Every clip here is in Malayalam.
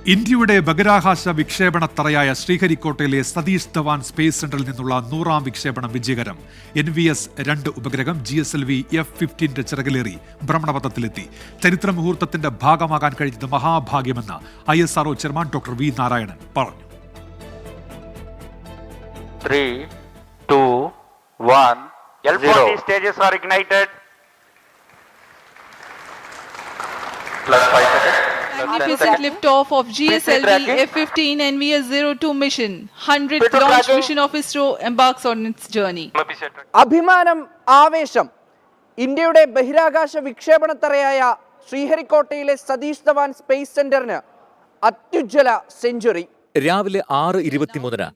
ഇന്ത്യയുടെ ബഹിരാകാശ വിക്ഷേപണത്തറയായ ശ്രീഹരിക്കോട്ടയിലെ സതീഷ് ധവാൻ സ്പേസ് സെന്ററിൽ നിന്നുള്ള 100ാം വിക്ഷേപണം വിജയകരം. NVS-2 ഉപഗ്രഹം GSLV F-15 ചിറകിലേറി ഭ്രമണപഥത്തിലെത്തി. ചരിത്ര മുഹൂർത്തത്തിന്റെ ഭാഗമാകാൻ കഴിഞ്ഞത് മഹാഭാഗ്യമെന്ന് ISRO chairman doctor V Narayanan പറഞ്ഞു. 3, 2, 1, L40 stages are ignited. Plus 5 seconds. Magnificent lift-off of GSLV F-15 NVS-02 mission. 100th launch mission of ISRO embarks on its journey. അഭിമാനം, ആവേശം. ഇന്ത്യയുടെ ബഹിരാകാശ വിക്ഷേപണത്തറയായ ശ്രീഹരിക്കോട്ടയിലെ സതീഷ് ധവാൻ സ്പേസ് സെന്ററിന് അത്യുജ്വല സെഞ്ചുറി. രാവിലെ 6:23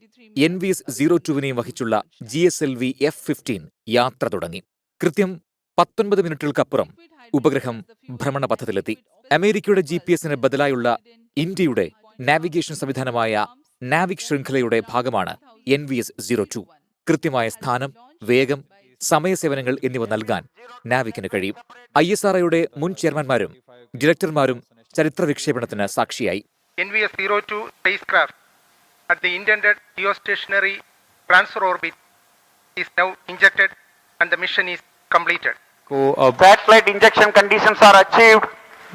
NVS-02വിനെയും വഹിച്ചുള്ള GSLV F-15 യാത്ര തുടങ്ങി. കൃത്യം 19 മിനിറ്റുകൾക്കപ്പുറം ഉപഗ്രഹം ഭ്രമണപഥത്തിലെത്തി. അമേരിക്കയുടെ GPS-ന് ബദലായുള്ള ഇന്ത്യയുടെ നാവിഗേഷൻ സംവിധാനമായ നാവിക് ശൃംഖലയുടെ ഭാഗമാണ് NVS-02. കൃത്യമായ സ്ഥാനം, വേഗം, സമയസേവനങ്ങൾ എന്നിവ നൽകാൻ നാവിക്കിന് കഴിയും. ISROയുടെ മുൻ ചെയർമാൻമാരും ഡയറക്ടർമാരും ചരിത്ര വിക്ഷേപണത്തിന് സാക്ഷിയായി. NVS-02 spacecraft at the intended geostationary transfer orbit is now injected and the mission is completed. Satellite injection conditions are achieved.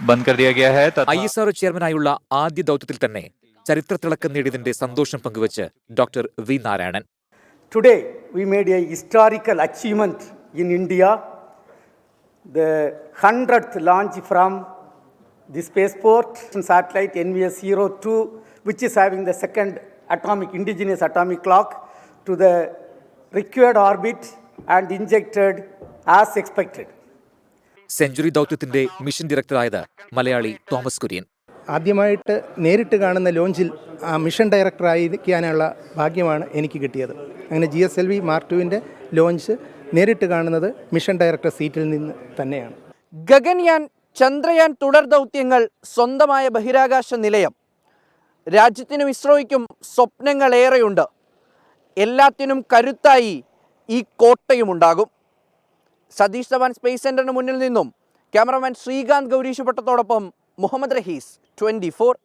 बंद कर दिया गया है. ISRO ചെയർമാനായുള്ള ആദ്യ ദൗത്യത്തിൽ തന്നെ ചരിത്രത്തിളക്കം നേടിയതിന്റെ സന്തോഷം പങ്കുവച്ച് doctor V Narayanan. Today we made a historical achievement in India. The 100th launch from the spaceport satellite NVS-02, which is having the second indigenous atomic clock, to the required orbit and injected as expected. Century ദൗത്യത്തിന്റെ മിഷൻ ഡയറക്ടറായത് മലയാളി തോമസ് കുര്യൻ. ആദ്യമായിട്ട് നേരിട്ട് കാണുന്ന ലോഞ്ചിൽ മിഷൻ ഡയറക്ടറായിരിക്കാനുള്ള ഭാഗ്യമാണ് എനിക്ക് കിട്ടിയത്. അങ്ങനെ GSLV Mark 2വിൻ്റെ ലോഞ്ച് നേരിട്ട് കാണുന്നത് മിഷൻ ഡയറക്ടർ സീറ്റിൽ നിന്ന് തന്നെയാണ്. ഗഗൻയാൻ, ചന്ദ്രയാൻ തുടർ ദൗത്യങ്ങൾ, സ്വന്തമായ ബഹിരാകാശ നിലയം. രാജ്യത്തിനും ഇസ്രോയ്ക്കും സ്വപ്നങ്ങളേറെയുണ്ട്. എല്ലാത്തിനും കരുത്തായി ഈ കോട്ടയുമുണ്ടാകും. സതീഷ് ധവാൻ സ്പേസ് സെന്ററിന് മുന്നിൽ നിന്നും ക്യാമറമാൻ ശ്രീകാന്ത് ഗൗരീശപട്ടത്തോടൊപ്പം മുഹമ്മദ് റഹീസ്, 24.